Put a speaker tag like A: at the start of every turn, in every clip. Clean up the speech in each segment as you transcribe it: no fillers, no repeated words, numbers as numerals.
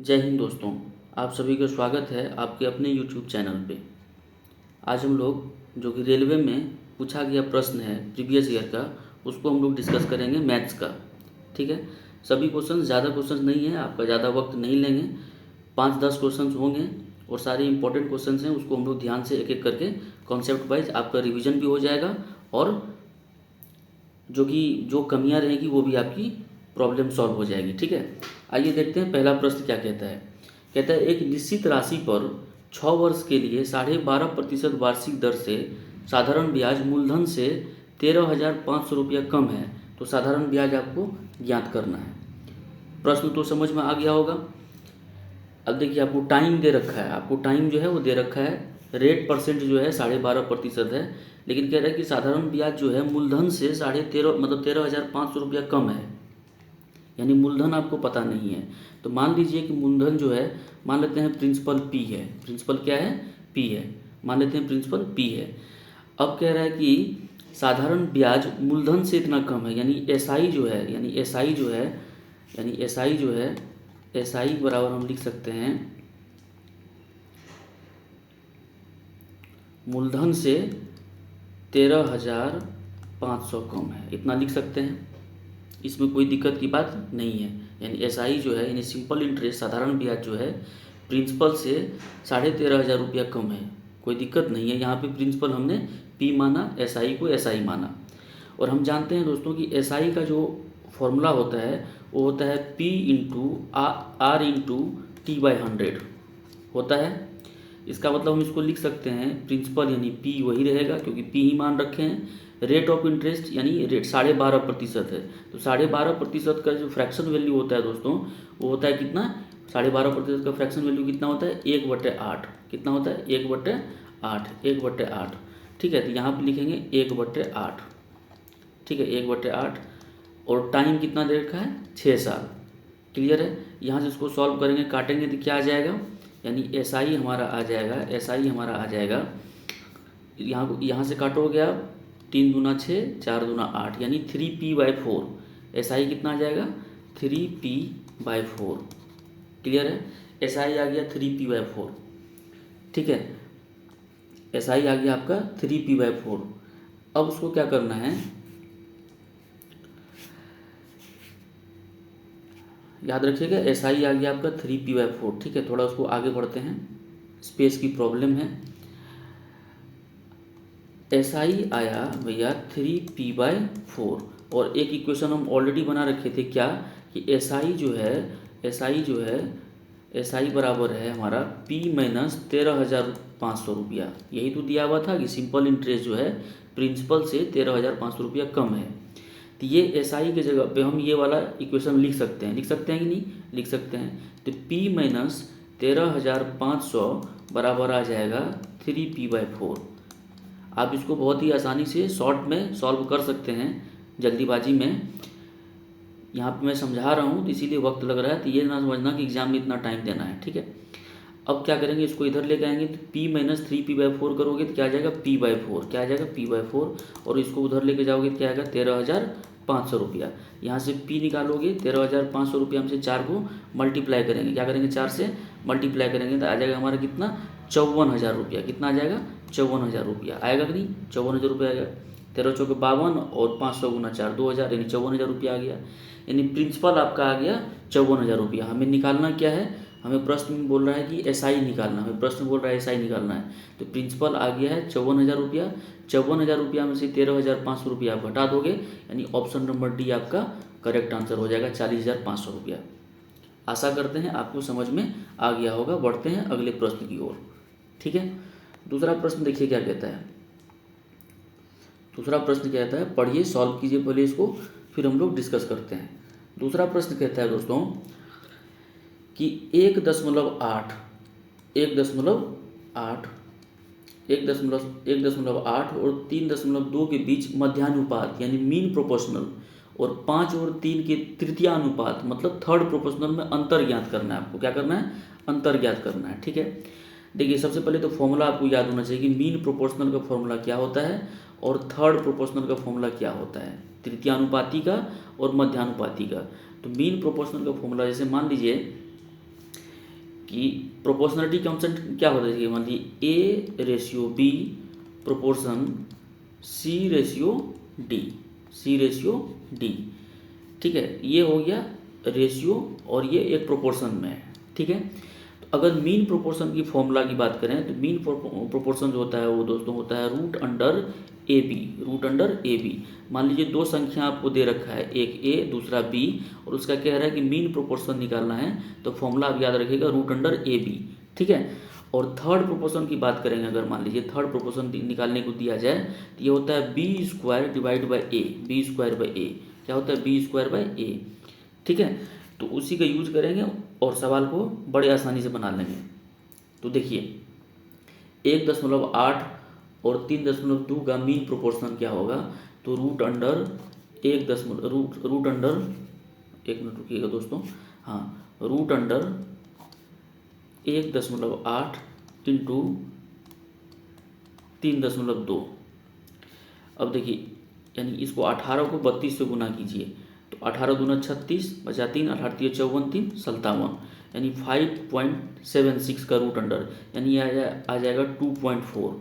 A: जय हिंद दोस्तों। आप सभी का स्वागत है आपके अपने YouTube चैनल पे। आज हम लोग जो कि रेलवे में पूछा गया प्रश्न है प्रीवियस ईयर का, उसको हम लोग डिस्कस करेंगे मैथ्स का। ठीक है, सभी क्वेश्चन, ज़्यादा क्वेश्चन नहीं है, आपका ज़्यादा वक्त नहीं लेंगे। 5-10 क्वेश्चन होंगे और सारे इंपॉर्टेंट क्वेश्चन हैं, उसको हम लोग ध्यान से एक एक करके कॉन्सेप्ट वाइज आपका रिविजन भी हो जाएगा और जो कमियां रहेंगी वो भी आपकी प्रॉब्लम सॉल्व हो जाएगी। ठीक है, आइए देखते हैं पहला प्रश्न क्या कहता है। कहता है एक निश्चित राशि पर 6 वर्ष के लिए 12.5% वार्षिक दर से साधारण ब्याज मूलधन से 13,500 रुपया कम है, तो साधारण ब्याज आपको ज्ञात करना है। प्रश्न तो समझ में आ गया होगा। अब देखिए, आपको टाइम दे रखा है, आपको टाइम जो है वो दे रखा है, रेट परसेंट जो है 12.5% है, लेकिन कह रहा है कि साधारण ब्याज जो है मूलधन से 13.5 मतलब 13,500 रुपया कम है, यानी मूलधन आपको पता नहीं है। तो मान लीजिए कि मूलधन जो है, मान लेते हैं प्रिंसिपल पी है। प्रिंसिपल क्या है? पी है। मान लेते हैं प्रिंसिपल पी है। अब कह रहा है कि साधारण ब्याज मूलधन से इतना कम है, यानी एसआई जो है, एसआई बराबर हम लिख सकते हैं मूलधन से 13,500 कम है, इतना लिख सकते हैं। इसमें कोई दिक्कत की बात नहीं है। यानी एसआई जो है, यानी सिंपल इंटरेस्ट, साधारण ब्याज जो है प्रिंसिपल से 13,500 रुपया कम है, कोई दिक्कत नहीं है। यहाँ पे प्रिंसिपल हमने पी माना, एसआई को एसआई माना। और हम जानते हैं दोस्तों कि एसआई का जो फॉर्मूला होता है वो होता है P into R into T by 100 होता है। इसका मतलब हम इसको लिख सकते हैं प्रिंसिपल यानी पी वही रहेगा, क्योंकि पी ही मान रखे हैं। रेट ऑफ इंटरेस्ट यानी रेट 12.5% है, तो 12.5% का जो फ्रैक्शन वैल्यू होता है दोस्तों, वो होता है कितना? 12.5% का फ्रैक्शन वैल्यू कितना होता है? 1/8। कितना होता है? 1/8। 1/8। ठीक है, तो यहाँ पे लिखेंगे 1/8। ठीक है, 1/8। और टाइम कितना दे रखा है? 6 साल। क्लियर है? यहाँ से इसको सॉल्व करेंगे, काटेंगे तो क्या आ जाएगा? यानी एसआई हमारा आ जाएगा, यहाँ से काटोगे आप, 3 दूना 6, 4 दूना 8, यानी 3p/4। एसआई कितना आ जाएगा? 3p/4। क्लियर है? एसआई आ गया 3p/4। ठीक है, एसआई आ गया आपका 3p/4। अब उसको क्या करना है, याद रखिएगा, एसआई आ गया आपका 3p/4। ठीक है, थोड़ा उसको आगे बढ़ते हैं, स्पेस की प्रॉब्लम है। एसआई आया भैया 3p/4, और एक इक्वेशन हम ऑलरेडी बना रखे थे, क्या कि एसआई जो है एसआई बराबर है हमारा p माइनस 13,500 रुपया। यही तो दिया हुआ था कि सिंपल इंटरेस्ट जो है प्रिंसिपल से 13,500 रुपया कम है। तो ये एसआई के जगह पे हम ये वाला इक्वेशन लिख सकते हैं कि नहीं? लिख सकते हैं। तो p माइनस 13,500 बराबर आ जाएगा 3p/4। आप इसको बहुत ही आसानी से शॉर्ट में सॉल्व कर सकते हैं, जल्दीबाजी में। यहाँ पे मैं समझा रहा हूँ तो इसीलिए वक्त लग रहा है, तो ये ना समझना कि एग्जाम में इतना टाइम देना है। ठीक है, अब क्या करेंगे, इसको इधर लेके आएंगे, तो p माइनस 3p/4 करोगे तो क्या आ जाएगा? p/4। क्या आ जाएगा? p/4। और इसको उधर लेके जाओगे तो क्या आएगा? 13,500 रुपया। यहाँ से p निकालोगे, 13,500 रुपया हमसे 4 को मल्टीप्लाई करेंगे, क्या करेंगे? 4 से मल्टीप्लाई करेंगे तो आ जाएगा हमारा कितना? 54,000 रुपया। कितना आ जाएगा? 54,000 रुपया आएगा कि नहीं? 54,000 रुपया आएगा। 13 चौके 52 और 500 गुना 4, 2,000, यानी 54,000 रुपया आ गया। यानी प्रिंसिपल आपका आ गया 54,000 रुपया। हमें निकालना क्या है? हमें प्रश्न में बोल रहा है कि एसआई निकालना, है। तो प्रिंसिपल आ गया है 54,000 रुपया। 54,000 रुपया में से 13,500 रुपया आप घटा दोगे, यानी ऑप्शन नंबर डी आपका करेक्ट आंसर हो जाएगा, 40,500 रुपया। आशा करते हैं आपको समझ में आ गया होगा। बढ़ते हैं अगले प्रश्न की ओर। ठीक है, दूसरा प्रश्न देखिए क्या कहता है। दूसरा प्रश्न कहता है, पढ़िए, सॉल्व कीजिए पहले इसको, फिर हम लोग डिस्कस करते हैं। दूसरा प्रश्न कहता है दोस्तों कि 1.8 और 3.2 के बीच मध्यानुपात यानी मीन प्रोपोर्शनल, और 5 और 3 के तृतीयानुपात मतलब थर्ड प्रोपोर्शनल में अंतर ज्ञात करना है। आपको क्या करना है? अंतर ज्ञात करना है। ठीक है, देखिए, सबसे पहले तो फॉर्मूला आपको याद होना चाहिए कि मीन प्रोपोर्शनल का फॉर्मूला क्या होता है और थर्ड प्रोपोर्शनल का फॉर्मूला क्या होता है, तृतीयानुपाती का और मध्यानुपाती का। तो मीन प्रोपोर्शनल का फॉर्मूला, जैसे मान लीजिए कि प्रोपोर्शनलिटी कांस्टेंट क्या होता है, मान लीजिए A ratio B proportion C ratio D, C ratio D, ठीक है। ये हो गया रेशियो और ये एक प्रोपोर्शन में है, ठीक है। तो अगर मीन प्रोपोर्शन की फॉर्मूला की बात करें तो मीन प्रोपोर्शन जो होता है वो दोस्तों होता है root under A B, root under A B. मान लीजिए दो संख्या आपको दे रखा है, एक ए दूसरा बी, और उसका कह रहा है कि मीन प्रोपोर्शन निकालना है, तो फॉर्मूला आप याद रखिएगा रूट अंडर ए बी, ठीक है। और थर्ड प्रोपोर्शन की बात करेंगे, अगर मान लीजिए थर्ड प्रोपोर्शन निकालने को दिया जाए तो ये होता है B square divide by A, B square by A क्या होता है, बी स्क्वायर बाई ए, ठीक है। तो उसी का यूज करेंगे और सवाल को बड़े आसानी से बना लेंगे। तो देखिए 1.8 और 3.2 का मीन प्रोपोर्शन क्या होगा, तो रूट अंडर 1 दशमलव रूट अंडर, एक मिनट रुकिएगा दोस्तों, हाँ, रूट अंडर 1.8 इंटू 3.2। अब देखिए यानी इसको 18 को 32 से गुना कीजिए, तो 18 दूना 36 बचा 3, 18 3 54 3 57, यानी 5.76 का रूट अंडर, यानी आ जाएगा 2.4।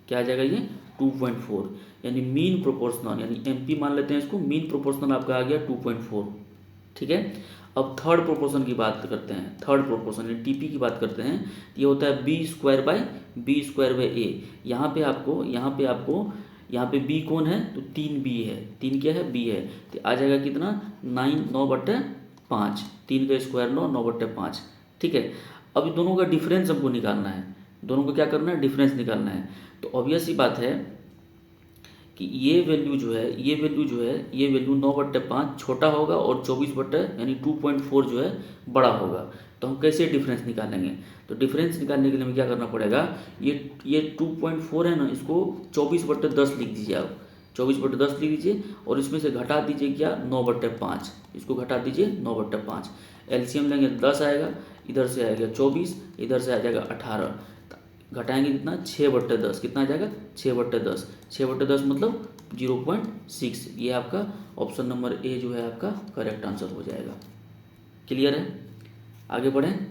A: क्या आ जाएगा ये 2.4, यानी मीन प्रोपोर्शनल, यानी एमपी मान लेते हैं इसको, मीन प्रोपोर्शनल आपका आ गया 2.4, ठीक है। अब थर्ड प्रोपोर्शन की बात करते हैं, थर्ड प्रोपोर्शन यानी टीपी की बात करते हैं, ये होता है बी स्क्वायर बाई ए। यहाँ पे बी कौन है, तो 3b है, 3 क्या है, b है, तो आ जाएगा कितना 9/5, 3 का स्क्वायर 9/5, ठीक है। अब दोनों का डिफरेंस हमको निकालना है, दोनों को क्या करना है, डिफरेंस निकालना है। तो ऑब्वियस सी बात है कि ये वैल्यू जो है ये वैल्यू 9/5 छोटा होगा और 24 यानी 2.4 जो है बड़ा होगा। तो हम कैसे डिफरेंस निकालेंगे, तो डिफरेंस निकालने के लिए हमें क्या करना पड़ेगा, ये 2.4 है ना, इसको 24/10 लिख दीजिए आप, 24/10 लिख दीजिए, और इसमें से घटा दीजिए क्या 9/5, इसको घटा दीजिए 9/5, एलसीएम लेंगे 10 आएगा, इधर से आएगा 24, इधर से आ जाएगा 18, घटाएंगे कितना 6/10, कितना आ जाएगा 6/10, 6/10 मतलब 0.6। ये आपका ऑप्शन नंबर ए जो है आपका करेक्ट आंसर हो जाएगा। क्लियर है, आगे बढ़ें,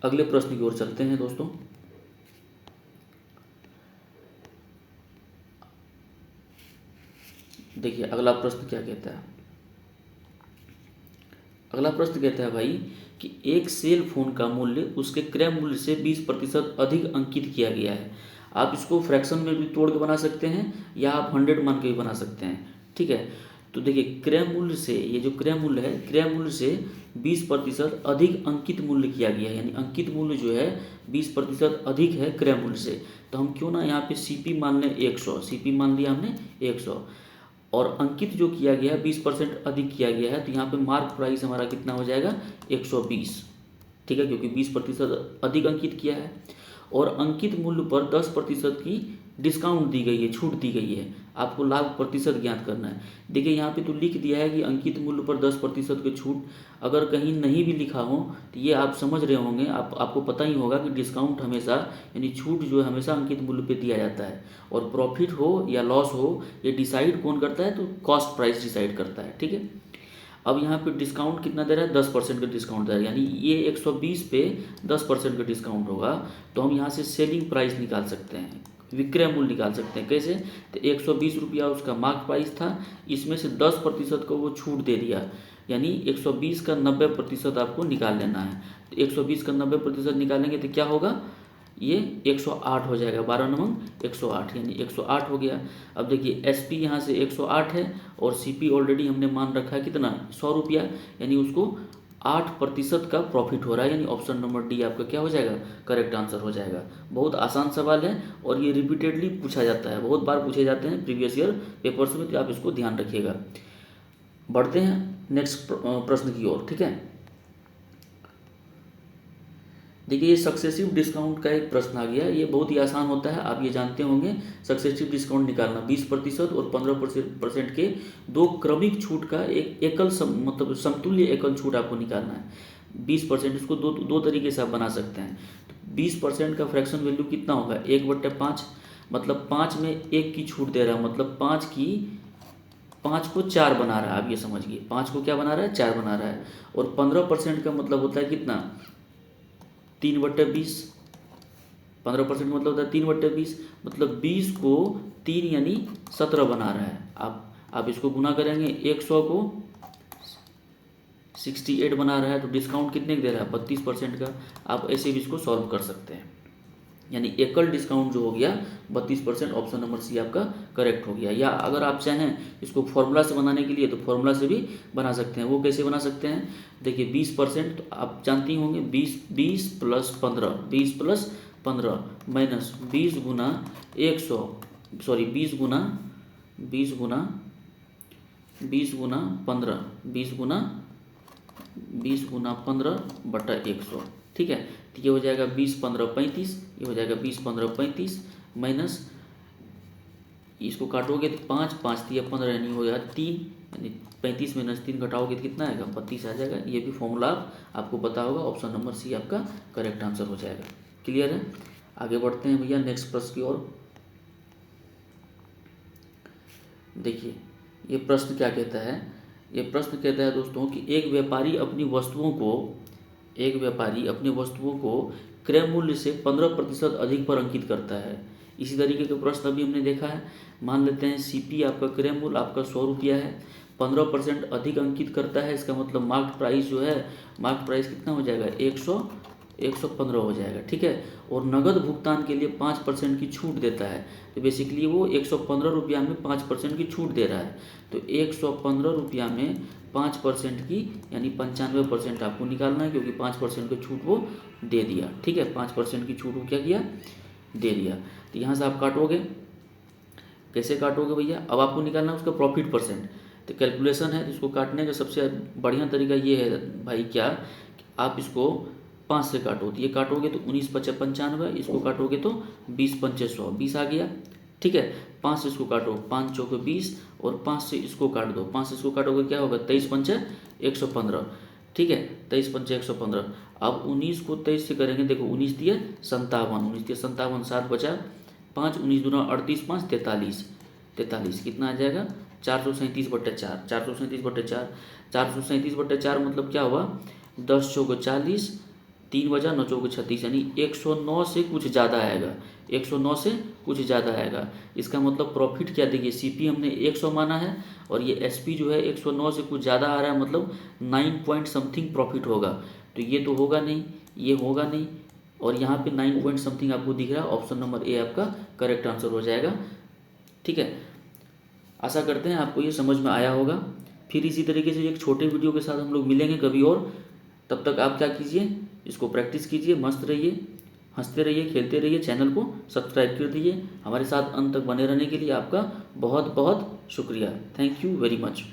A: अगले प्रश्न की ओर चलते हैं दोस्तों। देखिए अगला प्रश्न क्या कहता है, अगला प्रश्न कहता है भाई कि एक सेल फोन का मूल्य उसके क्रय मूल्य से 20% अधिक अंकित किया गया है। आप इसको फ्रैक्शन में भी तोड़ के बना सकते हैं या आप 100 मान के भी बना सकते हैं, ठीक है। तो देखिए क्रय मूल्य से, ये जो क्रय मूल्य है, क्रय मूल्य से 20% अधिक अंकित मूल्य किया गया है, यानी अंकित मूल्य जो है 20% अधिक है क्रय मूल्य से। तो हम क्यों ना यहाँ पे सीपी मान लें 100, सीपी मान लिया हमने 100, और अंकित जो किया गया है 20% अधिक किया गया है, तो यहाँ पे मार्क प्राइस हमारा कितना हो जाएगा 120, ठीक है, क्योंकि 20% अधिक अंकित किया है। और अंकित मूल्य पर 10% की डिस्काउंट दी गई है, छूट दी गई है, आपको लाभ प्रतिशत ज्ञात करना है। देखिए यहाँ पे तो लिख दिया है कि अंकित मूल्य पर 10% की छूट, अगर कहीं नहीं भी लिखा हो तो ये आप समझ रहे होंगे, आपको पता ही होगा कि डिस्काउंट हमेशा यानी छूट जो है हमेशा अंकित मूल्य पे दिया जाता है, और प्रॉफिट हो या लॉस हो ये डिसाइड कौन करता है, तो कॉस्ट प्राइस डिसाइड करता है, ठीक है। अब यहाँ पे डिस्काउंट कितना दे रहा है, 10% का डिस्काउंट दे रहा है, यानी ये 120 पे 10% का डिस्काउंट होगा, तो हम यहाँ से सेलिंग प्राइस निकाल सकते हैं, विक्रय मूल्य निकाल सकते हैं। कैसे, तो 120 रुपया उसका मार्क प्राइस था, इसमें से 10% को वो छूट दे दिया, यानी 120 का 90% आपको निकाल लेना है। तो 120 का 90% निकालेंगे तो क्या होगा, ये 108 हो जाएगा, 12 नमंग 108, यानी 108 हो गया। अब देखिए एसपी यहाँ से 108 है और सीपी ऑलरेडी हमने मान रखा है कितना 100 रुपया, यानी उसको 8% का प्रॉफिट हो रहा है, यानी ऑप्शन नंबर डी आपका क्या हो जाएगा, करेक्ट आंसर हो जाएगा। बहुत आसान सवाल है और ये रिपीटेडली पूछा जाता है, बहुत बार पूछे जाते हैं प्रीवियस ईयर पेपर्स में, तो आप इसको ध्यान रखिएगा। बढ़ते हैं नेक्स्ट प्रश्न की ओर, ठीक है। देखिए ये सक्सेसिव डिस्काउंट का एक प्रश्न आ गया, ये बहुत ही आसान होता है, आप ये जानते होंगे। सक्सेसिव डिस्काउंट निकालना 20% और 15% के दो क्रमिक छूट का एक एकल मतलब समतुल्य एकल छूट आपको निकालना है। 20% इसको दो तरीके से आप बना सकते हैं। तो 20% का फ्रैक्शन वैल्यू कितना होगा, 1/5, मतलब 5 में 1 की छूट दे रहा है, मतलब 5 को 4 बना रहा है, आप ये समझिए 5 को क्या बना रहा है, 4 बना रहा है। और 15% का मतलब होता है कितना, 3/20, 15% मतलब होता है 3/20, मतलब 20 को 3 यानी 17 बना रहा है। आप इसको गुना करेंगे, 100 को 68 बना रहा है, तो डिस्काउंट कितने का दे रहा है? 32% का। आप ऐसे भी इसको सॉल्व कर सकते हैं, यानी एकल डिस्काउंट जो हो गया 32%, ऑप्शन नंबर सी आपका करेक्ट हो गया। या अगर आप चाहें इसको फॉर्मूला से बनाने के लिए तो फॉर्मूला से भी बना सकते हैं। वो कैसे बना सकते हैं? देखिए 20% तो आप जानती होंगे, 20 प्लस 15, 20 प्लस 15 माइनस 20 गुना 100, सॉरी 20 गुना 15, 20 गुना 15/100, ठीक है। तो ये हो जाएगा 20 15 35, ये हो जाएगा 20 15 35 माइनस, इसको काटोगे तो 5 5 दिया 15 यानी हो जाएगा 3, यानी 35 माइनस 3 घटाओगे तो कितना आएगा? 32 आ जाएगा। ये भी फॉर्मूला आपको पता होगा, ऑप्शन नंबर सी आपका करेक्ट आंसर हो जाएगा। क्लियर है? आगे बढ़ते हैं भैया नेक्स्ट प्रश्न की ओर। देखिए ये प्रश्न क्या कहता है? ये प्रश्न कहता है दोस्तों कि एक व्यापारी अपनी वस्तुओं को क्रय मूल्य से 15% अधिक पर अंकित करता है। इसी तरीके का प्रश्न अभी हमने देखा है। मान लेते हैं सीपी आपका क्रय मूल्य आपका 100 रुपया है, 15% अधिक अंकित करता है, इसका मतलब मार्केट प्राइस जो है, मार्केट प्राइस कितना हो जाएगा? 115 हो जाएगा, ठीक है। और नगद भुगतान के लिए 5% की छूट देता है, तो बेसिकली वो 115 रुपया में 5% की छूट दे रहा है। तो 115 रुपया में 5% की यानी 95% आपको निकालना है, क्योंकि 5% की छूट वो दे दिया, ठीक है। 5% की छूट वो क्या किया? दे दिया। तो यहाँ से आप काटोगे, कैसे काटोगे भैया? अब आपको निकालना है उसका प्रॉफिट परसेंट। तो कैलकुलेशन है, तो इसको काटने का सबसे बढ़िया तरीका ये है भाई, क्या आप इसको 5 से काटो, तो ये काटोगे तो 19 5 95, इसको काटोगे तो 20 5 100, 20 आ गया, ठीक है। 5 से इसको काटो, 5 चौके 20, और 5 से इसको काट दो, 5 से इसको काटोगे क्या होगा? 23 5 115, ठीक है। 23 5 115। अब 19 को 23 से करेंगे, देखो 19 दिए 57, 19 दिए 57, 7 बचा 5, 19 दूना 38, 5 43, कितना आ जाएगा? 437/4, 437/4, 437/4 मतलब क्या हुआ? 10 चौके 40, 3 बजा 9 चौके 36, यानी 109 से कुछ ज़्यादा आएगा, 109 से कुछ ज़्यादा आएगा। इसका मतलब प्रॉफिट क्या? देखिए सीपी हमने 100 माना है, और ये एसपी जो है 109 से कुछ ज़्यादा आ रहा है, मतलब 9 पॉइंट समथिंग प्रॉफिट होगा। तो ये तो होगा नहीं, ये होगा नहीं, और यहाँ पे 9 पॉइंट समथिंग आपको दिख रहा है। ऑप्शन नंबर ए आपका करेक्ट आंसर हो जाएगा, ठीक है। आशा करते हैं आपको ये समझ में आया होगा। फिर इसी तरीके से एक छोटे वीडियो के साथ हम लोग मिलेंगे कभी और। तब तक आप क्या कीजिए, इसको प्रैक्टिस कीजिए, मस्त रहिए, हंसते रहिए, खेलते रहिए। चैनल को सब्सक्राइब कर दीजिए। हमारे साथ अंत तक बने रहने के लिए आपका बहुत बहुत शुक्रिया। Thank you very much.